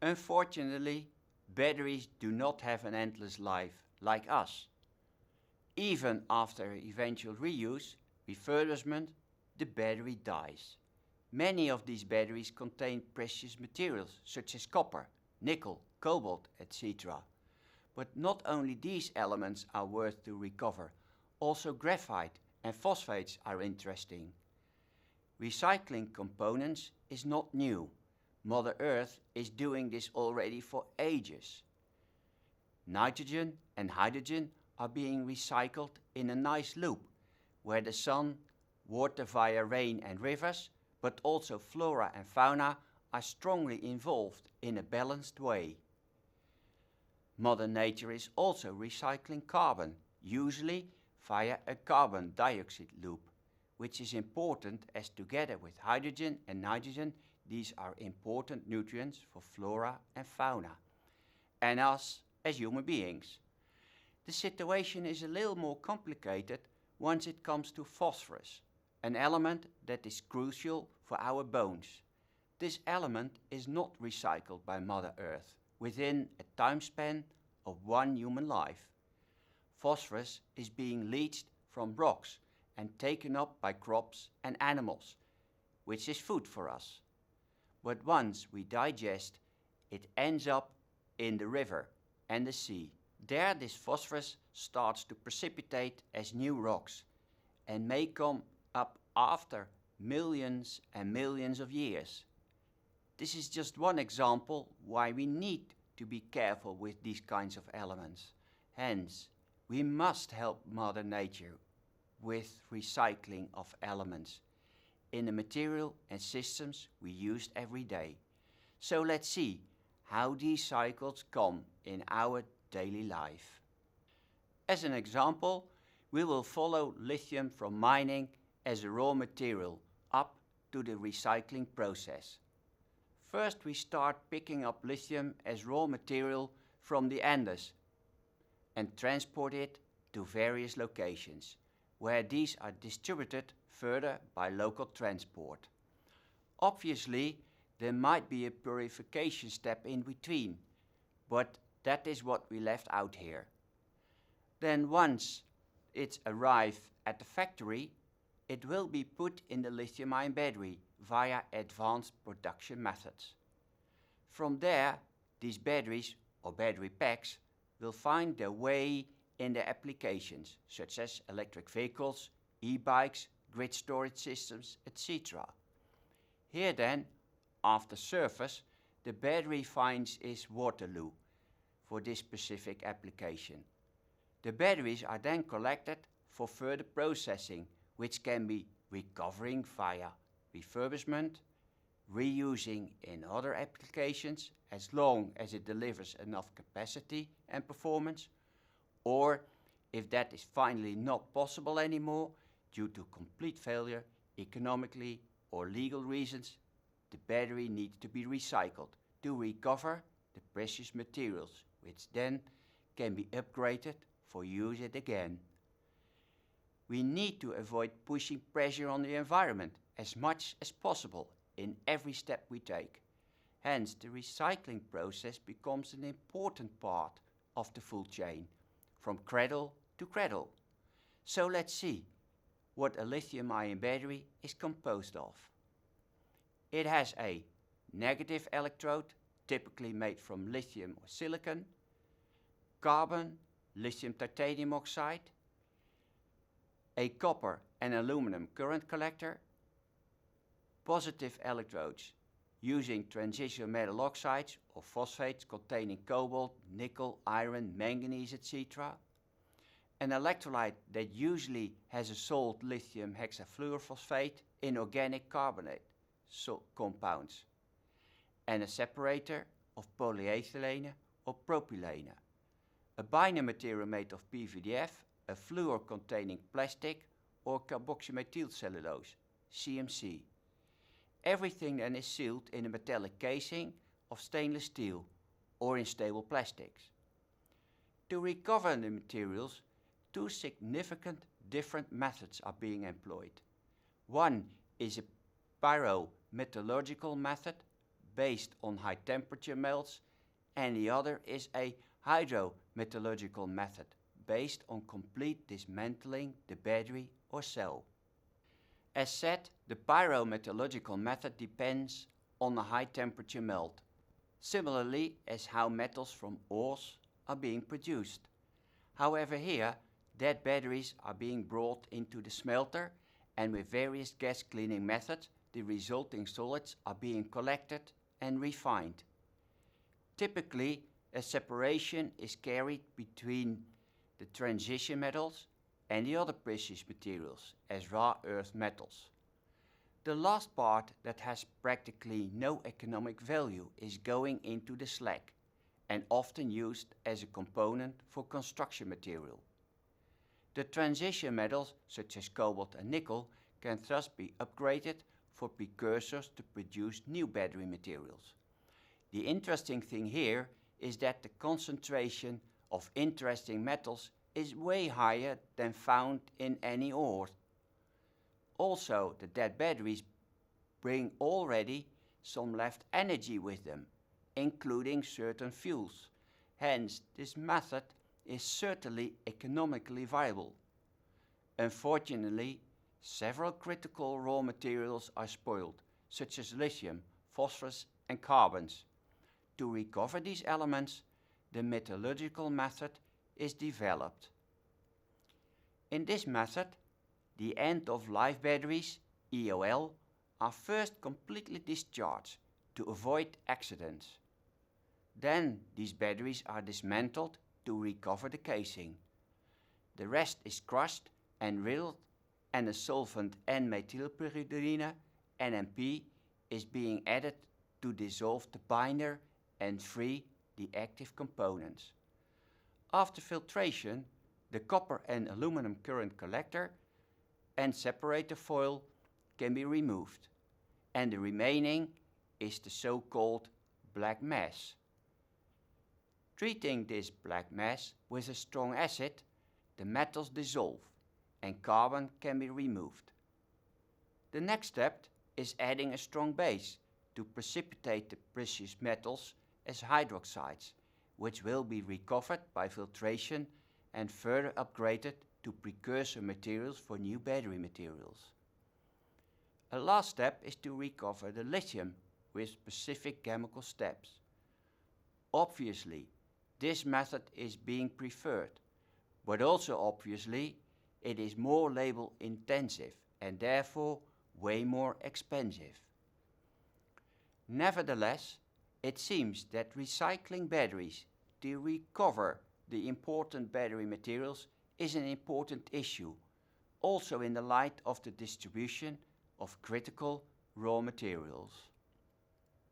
Unfortunately, batteries do not have an endless life like us. Even after eventual reuse, refurbishment, the battery dies. Many of these batteries contain precious materials such as copper, nickel, cobalt, etc. But not only these elements are worth to recover, also graphite and phosphates are interesting. Recycling components is not new. Mother Earth is doing this already for ages. Nitrogen and hydrogen are being recycled in a nice loop, where the sun, water via rain and rivers, but also flora and fauna are strongly involved in a balanced way. Mother Nature is also recycling carbon, usually via a carbon dioxide loop, which is important as together with hydrogen and nitrogen, these are important nutrients for flora and fauna, and us as human beings. The situation is a little more complicated once it comes to phosphorus, an element that is crucial for our bones. This element is not recycled by Mother Earth within a time span of one human life. Phosphorus is being leached from rocks and taken up by crops and animals, which is food for us. But once we digest, it ends up in the river and the sea. There this phosphorus starts to precipitate as new rocks and may come up after millions and millions of years. This is just one example why we need to be careful with these kinds of elements. Hence, we must help Mother Nature with recycling of elements in the material and systems we use every day. So let's see how these cycles come in our daily life. As an example, we will follow lithium from mining as a raw material up to the recycling process. First, we start picking up lithium as raw material from the Andes and transport it to various locations, where these are distributed further by local transport. Obviously, there might be a purification step in between, but that is what we left out here. Then once it's arrived at the factory, it will be put in the lithium-ion battery via advanced production methods. From there, these batteries or battery packs will find their way in the applications such as electric vehicles, e-bikes, grid storage systems, etc. Here then, after service, the battery finds its Waterloo for this specific application. The batteries are then collected for further processing, which can be recovering via refurbishment, reusing in other applications as long as it delivers enough capacity and performance, or if that is finally not possible anymore due to complete failure, economically or legal reasons, the battery needs to be recycled to recover the precious materials, which then can be upgraded for use it again. We need to avoid pushing pressure on the environment as much as possible in every step we take. Hence, the recycling process becomes an important part of the full chain, from cradle to cradle. So let's see what a lithium-ion battery is composed of. It has a negative electrode, typically made from lithium or silicon, carbon, lithium titanium oxide, a copper and aluminum current collector, positive electrodes using transition metal oxides or phosphates containing cobalt, nickel, iron, manganese, etc. An electrolyte that usually has a salt lithium hexafluorophosphate in organic carbonate compounds, and a separator of polyethylene or propylene, a binder material made of PVDF, a fluor containing plastic, or carboxymethyl cellulose, CMC. Everything then is sealed in a metallic casing of stainless steel or in stable plastics. To recover the materials, two significant different methods are being employed. One is a pyrometallurgical method based on high temperature melts, and the other is a hydrometallurgical method based on complete dismantling the battery or cell. As said, the pyrometallurgical method depends on a high temperature melt, similarly as how metals from ores are being produced. However, here, dead batteries are being brought into the smelter, and with various gas cleaning methods, the resulting solids are being collected and refined. Typically, a separation is carried between the transition metals and the other precious materials as raw earth metals. The last part that has practically no economic value is going into the slag and often used as a component for construction material. The transition metals such as cobalt and nickel can thus be upgraded for precursors to produce new battery materials. The interesting thing here is that the concentration of interesting metals is way higher than found in any ore. Also, the dead batteries bring already some left energy with them, including certain fuels. Hence, this method is certainly economically viable. Unfortunately, several critical raw materials are spoiled, such as lithium, phosphorus, and carbons. To recover these elements, the metallurgical method is developed. In this method, the end-of-life batteries, EOL, are first completely discharged to avoid accidents. Then these batteries are dismantled to recover the casing. The rest is crushed and riddled, and the solvent N-methylpyridine, NMP, is being added to dissolve the binder and free the active components. After filtration, the copper and aluminum current collector and separator foil can be removed, and the remaining is the so-called black mass. Treating this black mass with a strong acid, the metals dissolve and carbon can be removed. The next step is adding a strong base to precipitate the precious metals as hydroxides, which will be recovered by filtration and further upgraded to precursor materials for new battery materials. A last step is to recover the lithium with specific chemical steps. Obviously, this method is being preferred, but also obviously it is more labor intensive and therefore way more expensive. Nevertheless, it seems that recycling batteries to recover the important battery materials is an important issue, also in the light of the distribution of critical raw materials.